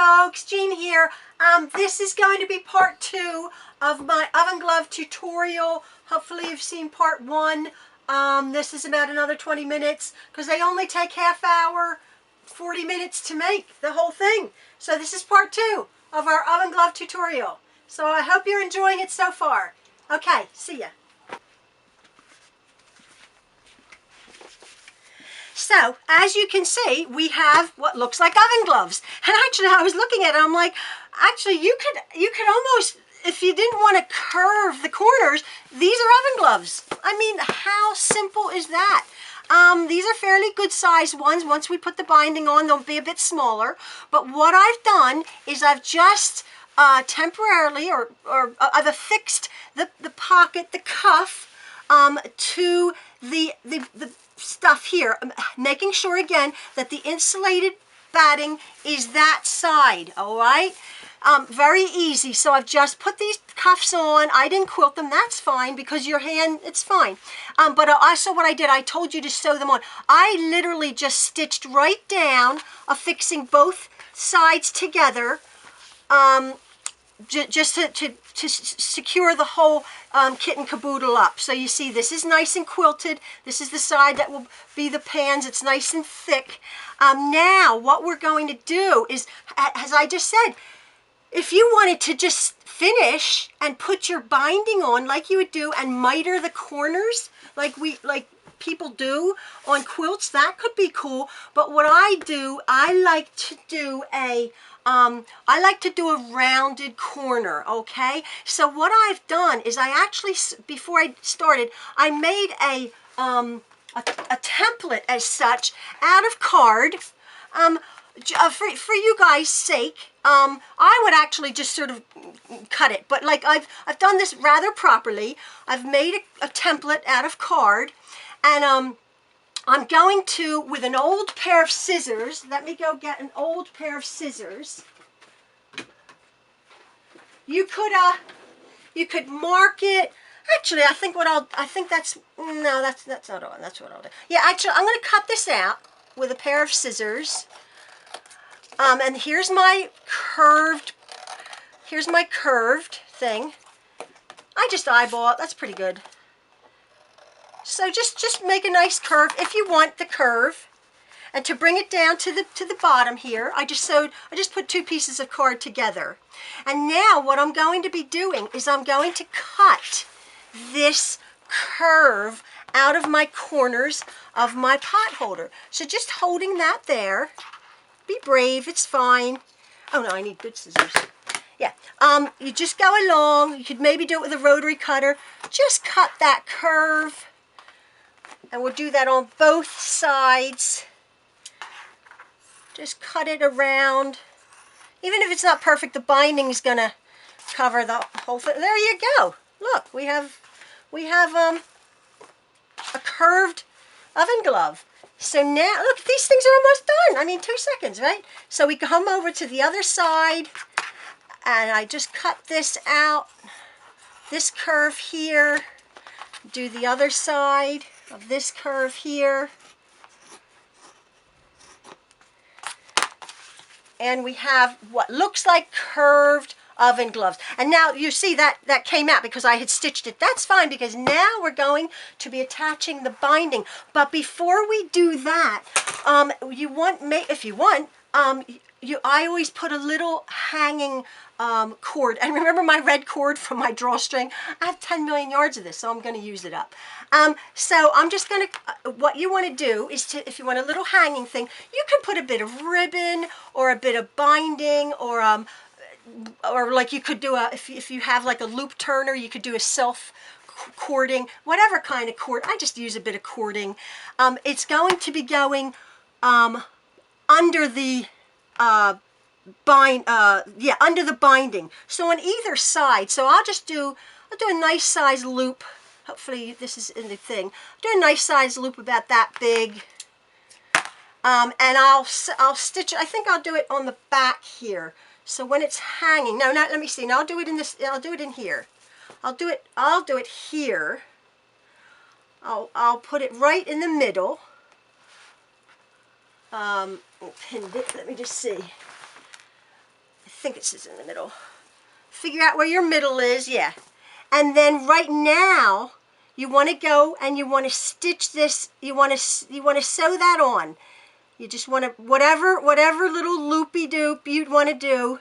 folks, Jean here. This is going to be part 2 of my oven glove tutorial. Hopefully you've seen part 1. This is about another 20 minutes because they only take half hour, 40 minutes to make the whole thing. So this is part 2 of our oven glove tutorial. So I hope you're enjoying it so far. Okay, see ya. So, as you can see, we have what looks like oven gloves. And actually, I was looking at it, I'm like, actually, you could almost, if you didn't want to curve the corners, these are oven gloves. I mean, how simple is that? These are fairly good sized ones. Once we put the binding on, they'll be a bit smaller. But what I've done is I've just temporarily, I've affixed the pocket, the cuff, to the stuff here, making sure again that the insulated batting is that side. All right, very easy. So I've just put these cuffs on. I didn't quilt them. That's fine because your hand, it's fine. But also what I did, I told you to sew them on. I literally just stitched right down, affixing both sides together, just to secure the whole kit and caboodle up. So you see this is nice and quilted. This is the side that will be the pans. It's nice and thick. Now what we're going to do is, as I just said, if you wanted to just finish and put your binding on like you would do and miter the corners like people do on quilts, that could be cool. But what I do, I like to do a rounded corner, okay? So what I've done is I actually, before I started, I made a template as such out of card. For you guys' sake, I would actually just sort of cut it, but like I've done this rather properly. I've made a template out of card, and I'm going to, with an old pair of scissors, let me go get an old pair of scissors. You could mark it. Actually, I think that's not on. That's what I'll do. Yeah, actually, I'm going to cut this out with a pair of scissors. And here's my curved thing. I just eyeball it. That's pretty good. So just make a nice curve if you want the curve. And to bring it down to the bottom here, I just put 2 pieces of card together. And now what I'm going to be doing is I'm going to cut this curve out of my corners of my pot holder. So just holding that there. Be brave, it's fine. Oh no, I need good scissors. Yeah, you just go along. You could maybe do it with a rotary cutter. Just cut that curve. And we'll do that on both sides. Just cut it around. Even if it's not perfect, the binding is gonna cover the whole thing. There you go. Look, we have a curved oven glove. So now, look, these things are almost done. I mean, 2 seconds, right? So we come over to the other side, and I just cut this out, this curve here, do the other side of this curve here. And we have what looks like curved oven gloves. And now you see that came out because I had stitched it. That's fine because now we're going to be attaching the binding. But before we do that, if you want, I always put a little hanging cord. And remember my red cord from my drawstring? I have 10 million yards of this, so I'm going to use it up. So I'm just going to, what you want to do is if you want a little hanging thing, you can put a bit of ribbon or a bit of binding or like you could do if you have like a loop turner, you could do a self cording, whatever kind of cord. I just use a bit of cording. It's going to be going under the under the binding. So on either side. So I'll do a nice size loop. Hopefully this is in the thing. Do a nice size loop about that big. And I'll stitch. I think I'll do it on the back here. So when it's hanging, no, not, let me see. Now I'll do it in this. I'll do it in here. I'll do it here. I'll put it right in the middle. Pinned it. Let me just see. think this is in the middle. Figure out where your middle is, yeah. And then right now, you want to go and you want to stitch this. You want to sew that on. You just want to whatever little loopy doop you'd want to do.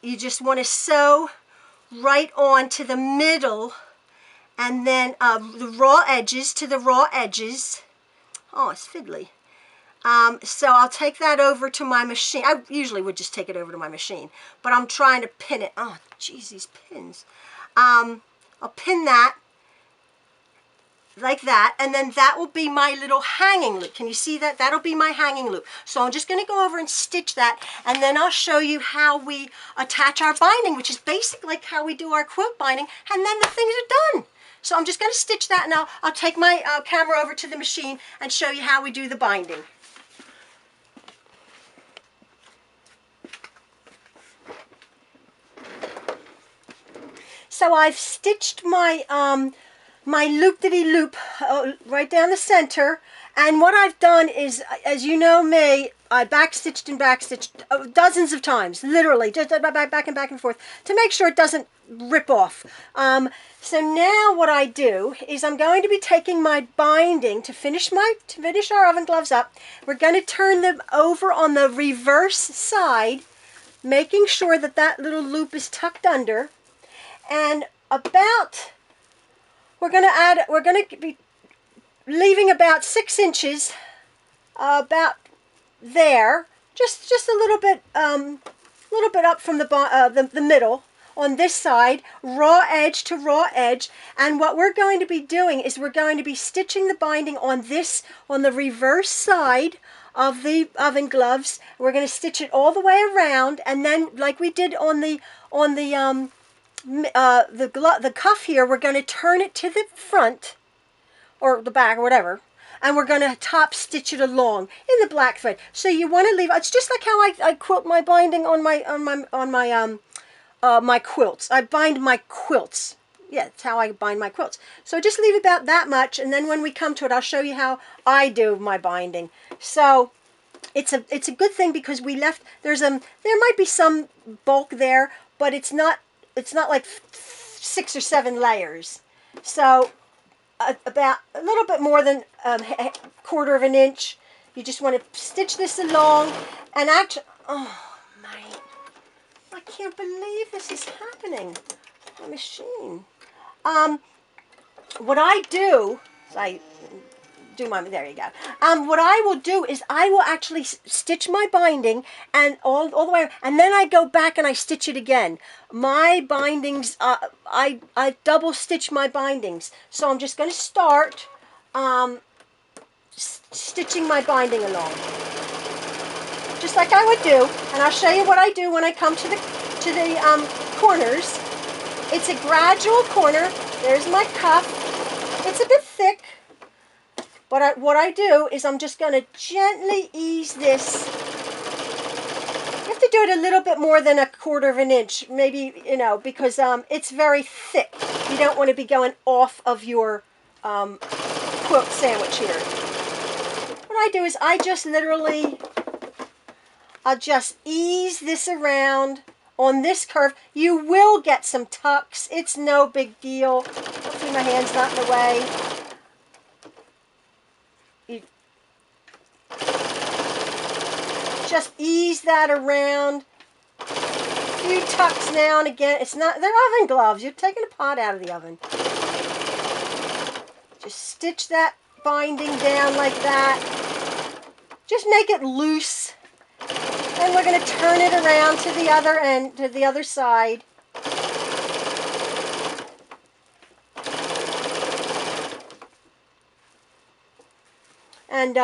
You just want to sew right on to the middle, and then the raw edges to the raw edges. Oh, it's fiddly. So I'll take that over to my machine. I usually would just take it over to my machine, but I'm trying to pin it. Oh, geez, these pins. I'll pin that like that, and then that will be my little hanging loop. Can you see that? That'll be my hanging loop. So I'm just going to go over and stitch that, and then I'll show you how we attach our binding, which is basically like how we do our quilt binding, and then the things are done. So I'm just going to stitch that, and I'll take my camera over to the machine and show you how we do the binding. So I've stitched my my loop-de-de-loop right down the center, and what I've done is, as you know me, I backstitched and backstitched dozens of times, literally, just back and forth, to make sure it doesn't rip off. So now what I do is I'm going to be taking my binding to finish our oven gloves up. We're going to turn them over on the reverse side, making sure that that little loop is tucked under, and we're going to be leaving about 6 inches, about there, just a little bit up from the middle on this side, raw edge to raw edge. And what we're going to be doing is we're going to be stitching the binding on the reverse side of the oven gloves. We're going to stitch it all the way around, and then like we did on the cuff here, we're going to turn it to the front or the back or whatever, and we're going to top stitch it along in the black thread. So you want to leave, it's just like how I quilt my binding on my quilts. I bind my quilts. Yeah, that's how I bind my quilts. So just leave about that much, and then when we come to it, I'll show you how I do my binding. So it's a good thing because we left, there might be some bulk there, but it's not like 6 or 7 layers. So about a little bit more than a quarter of an inch. You just want to stitch this along, and actually, oh my, I can't believe this is happening. My machine. What I do is there you go. What I will do is I will actually stitch my binding and all the way, and then I go back and I stitch it again. My bindings, I double stitch my bindings. So I'm just going to start stitching my binding along, just like I would do. And I'll show you what I do when I come to the corners. It's a gradual corner. There's my cuff. It's a bit thick. But what I do is I'm just going to gently ease this. You have to do it a little bit more than a quarter of an inch, maybe, because it's very thick. You don't want to be going off of your quilt sandwich here. What I do is I'll just ease this around on this curve. You will get some tucks. It's no big deal. Hopefully my hand's not in the way. Just ease that around. A few tucks now and again. They're oven gloves. You're taking a pot out of the oven. Just stitch that binding down like that. Just make it loose. And we're going to turn it around to the other end, to the other side. And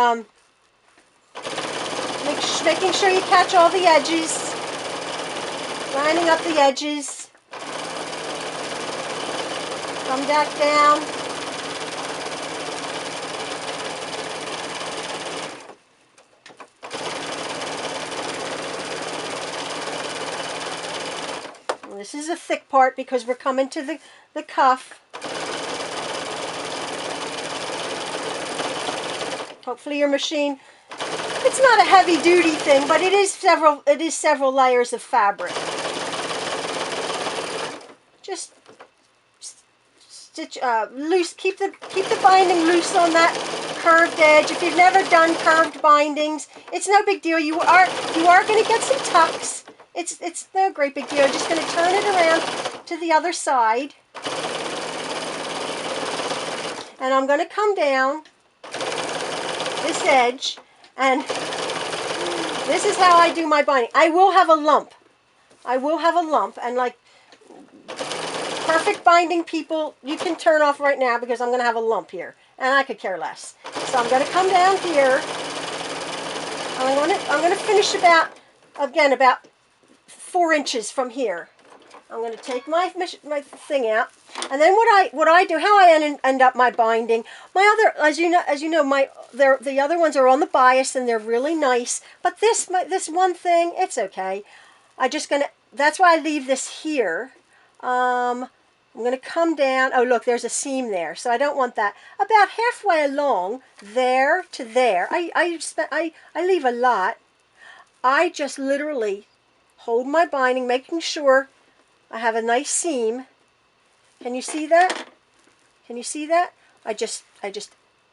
making sure you catch all the edges, lining up the edges, come back down, well, this is a thick part because we're coming to the cuff. Hopefully your machine, It's not a heavy duty thing, but it is several layers of fabric. Just stitch loose, keep the binding loose on that curved edge. If you've never done curved bindings, it's no big deal. You are going to get some tucks. It's no great big deal. Just going to turn it around to the other side. And I'm going to come down this edge, and this is how I do my binding. I will have a lump. And like perfect binding people, you can turn off right now because I'm going to have a lump here, and I could care less. So I'm going to come down here, and I'm going to finish about 4 inches from here. I'm going to take my thing out, and then what I do, how I end up my binding. My other, as you know, the other ones are on the bias and they're really nice. But this one thing, it's okay. That's why I leave this here. I'm going to come down. Oh, look, there's a seam there, so I don't want that. About halfway along, there to there. I leave a lot. I just literally hold my binding, making sure I have a nice seam. Can you see that? Can you see that? I just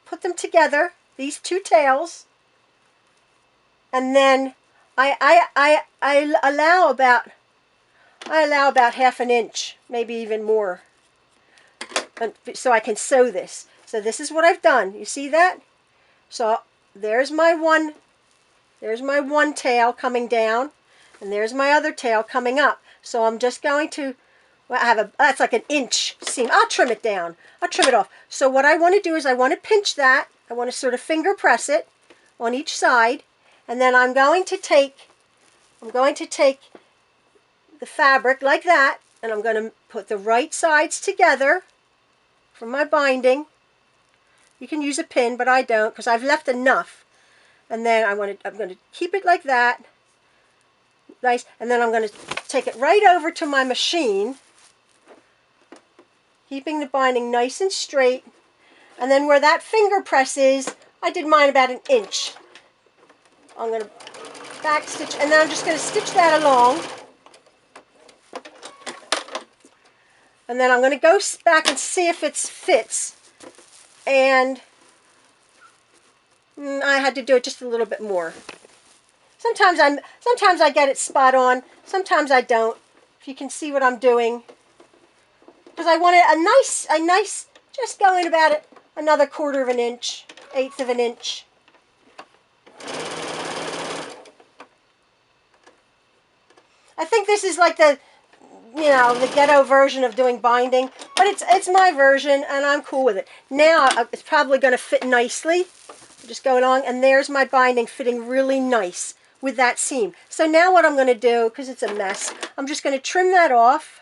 put them together, these two tails, and then I allow about half an inch, maybe even more, so I can sew this. So this is what I've done. You see that? So there's my one tail coming down, and there's my other tail coming up. So I'm just going to, that's like an inch seam. I'll trim it down. I'll trim it off. So what I want to do is I want to pinch that. I want to sort of finger press it on each side. And then I'm going to take the fabric like that, and I'm going to put the right sides together for my binding. You can use a pin, but I don't because I've left enough. And then I'm going to keep it like that. Nice, and then I'm going to take it right over to my machine, keeping the binding nice and straight. And then where that finger press is, I did mine about an inch. I'm going to back stitch, and then I'm just going to stitch that along. And then I'm going to go back and see if it fits. And I had to do it just a little bit more. Sometimes I get it spot on. Sometimes I don't. If you can see what I'm doing, because I want it a nice, just going about it another 1/4 of an inch, 1/8 of an inch. I think this is like the ghetto version of doing binding, but it's my version, and I'm cool with it. Now it's probably going to fit nicely. Just go along, and there's my binding fitting really nice with that seam. So now what I'm going to do, because it's a mess, I'm just going to trim that off.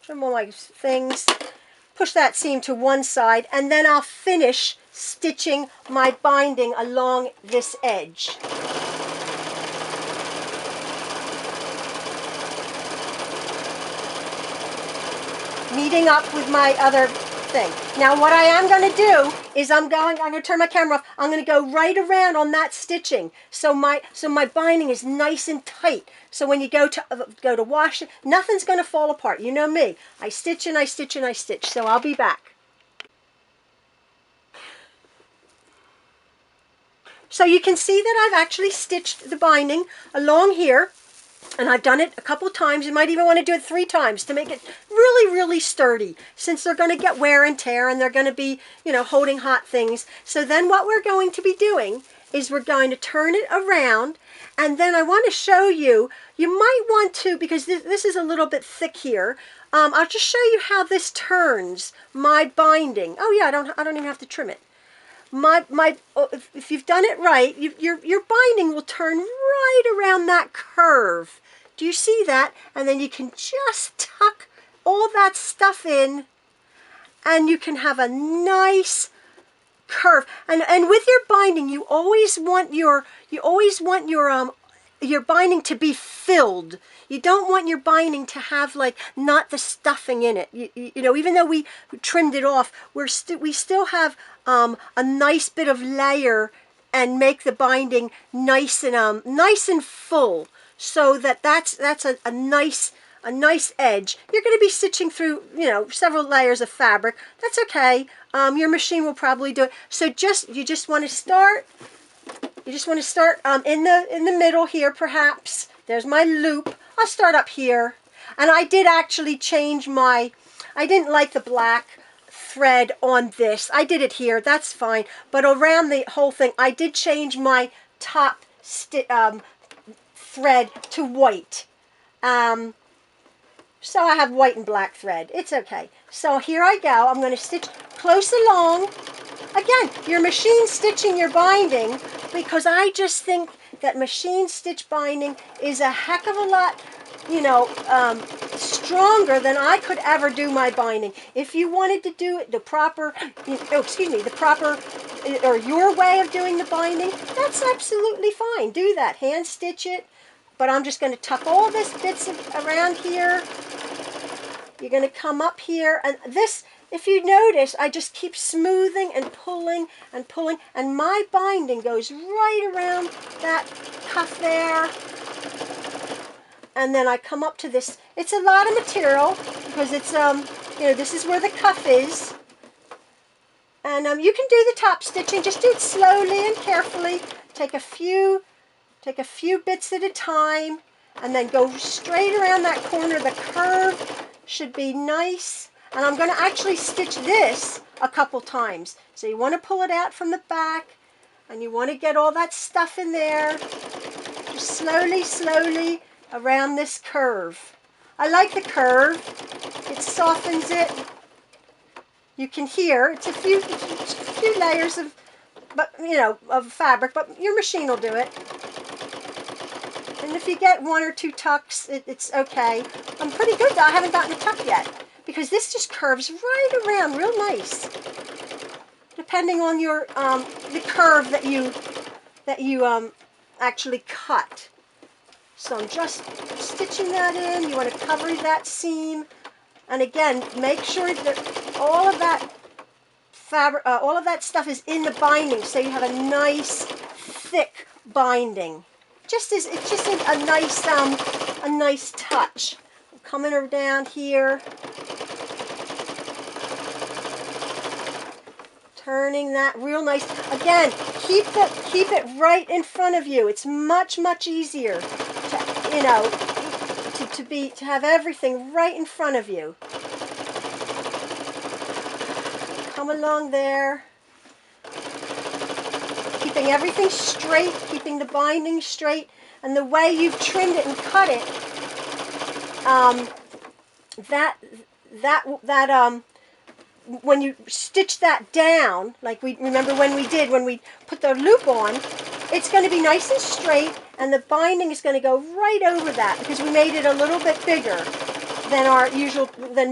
Trim all my things. Push that seam to one side, and then I'll finish stitching my binding along this edge. Meeting up with my other thing. Now what I am going to do is I'm going to turn my camera off. I'm going to go right around on that stitching, so my binding is nice and tight. So when you go to wash it, nothing's going to fall apart. You know me. I stitch and I stitch and I stitch. So I'll be back. So you can see that I've actually stitched the binding along here. And I've done it a couple times. You might even want to do it 3 times to make it really, really sturdy, since they're going to get wear and tear, and they're going to be, holding hot things. So then what we're going to be doing is we're going to turn it around, and then I want to show you, you might want to, because this is a little bit thick here, I'll just show you how this turns my binding. Oh yeah, I don't even have to trim it. If you've done it right, your binding will turn right around that curve. Do you see that? And then you can just tuck all that stuff in, and you can have a nice curve. And with your binding, you always want your binding to be filled. You don't want your binding to have not the stuffing in it. You know, even though we trimmed it off, we still have a nice bit of layer and make the binding nice and full, so that's a nice edge. You're going to be stitching through, you know, several layers of fabric. That's okay. Your machine will probably do it. So you just want to start. You just want to start in the middle here, perhaps. There's my loop. I'll start up here. And I did actually change I didn't like the black thread on this. I did it here. That's fine. But around the whole thing, I did change my top thread to white. So I have white and black thread. It's okay. So here I go. I'm going to stitch close along. Again, your machine stitching your binding, because I just think that machine stitch binding is a heck of a lot, you know, stronger than I could ever do my binding. If you wanted to do it the proper, or your way of doing the binding, that's absolutely fine. Do that. Hand stitch it. But I'm just going to tuck all this bits around here. You're going to come up here, and this, if you notice, I just keep smoothing and pulling, and my binding goes right around that cuff there. And then I come up to this. It's a lot of material because it's, you know, this is where the cuff is. And you can do the top stitching. Just do it slowly and carefully. Take a few bits at a time, and then go straight around that corner. The curve should be nice. And I'm going to actually stitch this a couple times. So you want to pull it out from the back, and you want to get all that stuff in there. Just slowly around this curve. I like the curve. It softens it. You can hear it's a few layers of, but you know, of fabric, but your machine will do it. And if you get one or two tucks, it's okay. I'm pretty good though. I haven't gotten a tuck yet, because this just curves right around real nice, depending on your the curve that you actually cut. So I'm just stitching that in. You want to cover that seam, and again, make sure that all of that fabric, all of that stuff is in the binding, so you have a nice thick binding. It's just a nice touch. I'm coming down here, turning that real nice. Again, keep it right in front of you. It's much easier to, you know, to have everything right in front of you. Come along there. Keeping everything straight, keeping the binding straight, and the way you've trimmed it and cut it, when you stitch that down, like remember when we put the loop on, it's going to be nice and straight, and the binding is going to go right over that, because we made it a little bit bigger than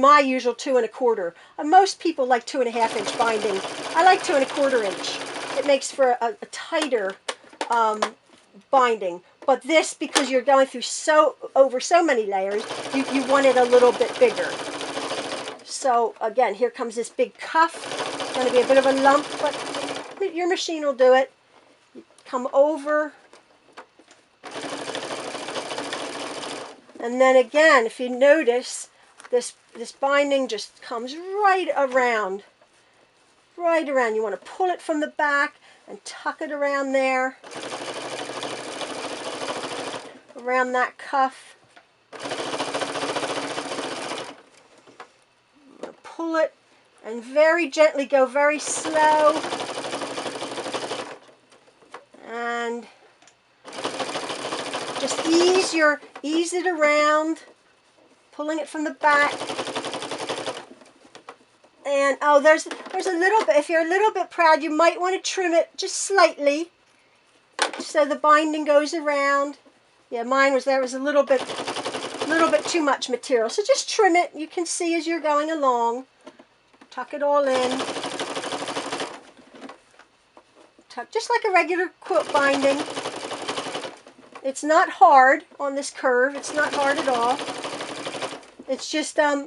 my usual 2 1/4. Most people like 2 1/2 inch binding. I like 2 1/4 inch. It makes for a tighter binding. But this, because you're going through over so many layers, you want it a little bit bigger. So again, here comes this big cuff. It's going to be a bit of a lump, but your machine will do it. You come over. And then again, if you notice, this binding just comes right around. Right around. You want to pull it from the back and tuck it around there. Around that cuff. Pull it and very gently go very slow. And just ease it around, pulling it from the back. And oh, there's a little bit, if you're a little bit proud, you might want to trim it just slightly so the binding goes around. Yeah, there was a little bit too much material. So just trim it. You can see as you're going along. Tuck it all in. Tuck just like a regular quilt binding. It's not hard on this curve. It's not hard at all. It's just a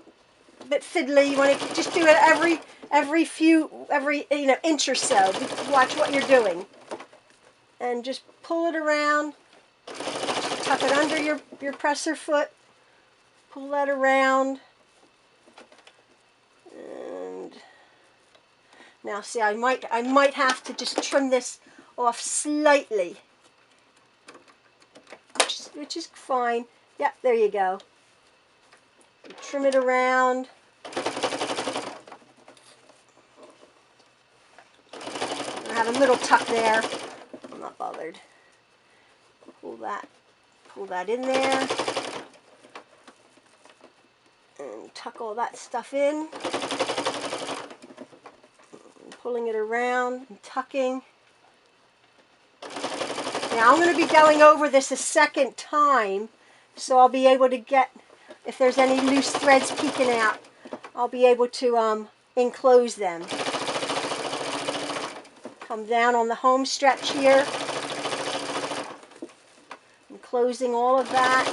bit fiddly. You want to just do it every inch or so. Watch what you're doing. And just pull it around. Tuck it under your presser foot. Pull that around. And now see, I might have to just trim this off slightly. Which is fine. Yep, there you go. Trim it around. I have a little tuck there. I'm not bothered. Pull that in there. And tuck all that stuff in. And pulling it around and tucking. Now I'm going to be going over this a second time, so I'll be able to get, if there's any loose threads peeking out, I'll be able to enclose them. Come down on the home stretch here. Enclosing all of that.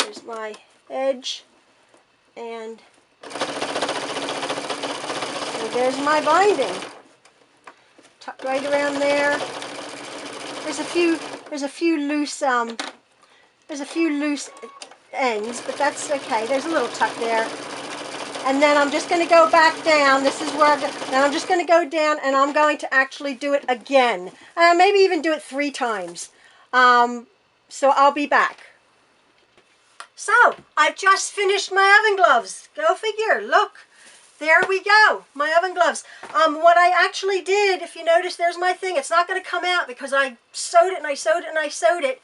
Here's my edge. And so there's my binding. Tuck right around there. There's a few loose ends, but that's okay. There's a little tuck there. And then I'm just going to go back down. This is where then I'm just going to go down, and I'm going to actually do it again. Maybe even do it 3 times. So I'll be back. So I've just finished my oven gloves. Go figure. Look. There we go, my oven gloves. What I actually did, if you notice, there's my thing. It's not going to come out because I sewed it and I sewed it and I sewed it.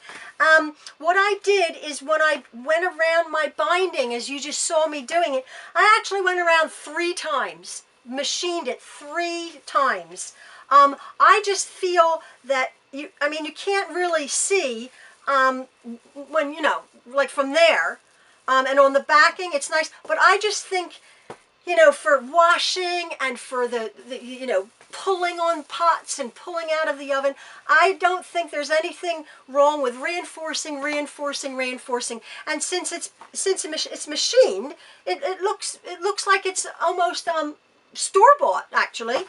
What I did is when I went around my binding, as you just saw me doing it, I actually went around 3 times, machined it 3 times. I just feel that, you can't really see when, like from there. And on the backing, it's nice. But I just think, for washing and for the pulling on pots and pulling out of the oven, I don't think there's anything wrong with reinforcing. And since it's machined, it looks like it's almost store-bought, actually.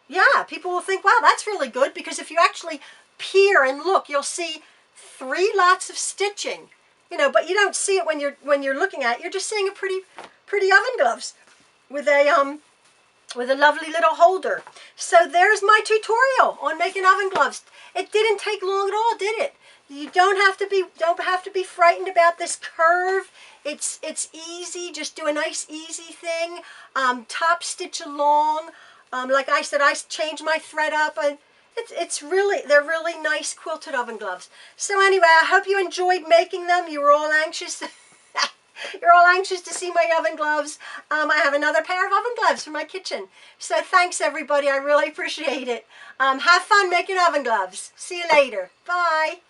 Yeah, people will think, wow, that's really good, because if you actually peer and look, you'll see 3 lots of stitching. But you don't see it when you're looking at it. You're just seeing a pretty oven gloves with a lovely little holder. So there's my tutorial on making oven gloves. It didn't take long at all, did it? You don't have to be frightened about this curve. It's easy. Just do a nice easy thing. Top stitch along. Like I said, I changed my thread up, and they're really nice quilted oven gloves. So anyway, I hope you enjoyed making them. You were all anxious. You're all anxious to see my oven gloves. I have another pair of oven gloves for my kitchen. So thanks, everybody. I really appreciate it. Have fun making oven gloves. See you later. Bye.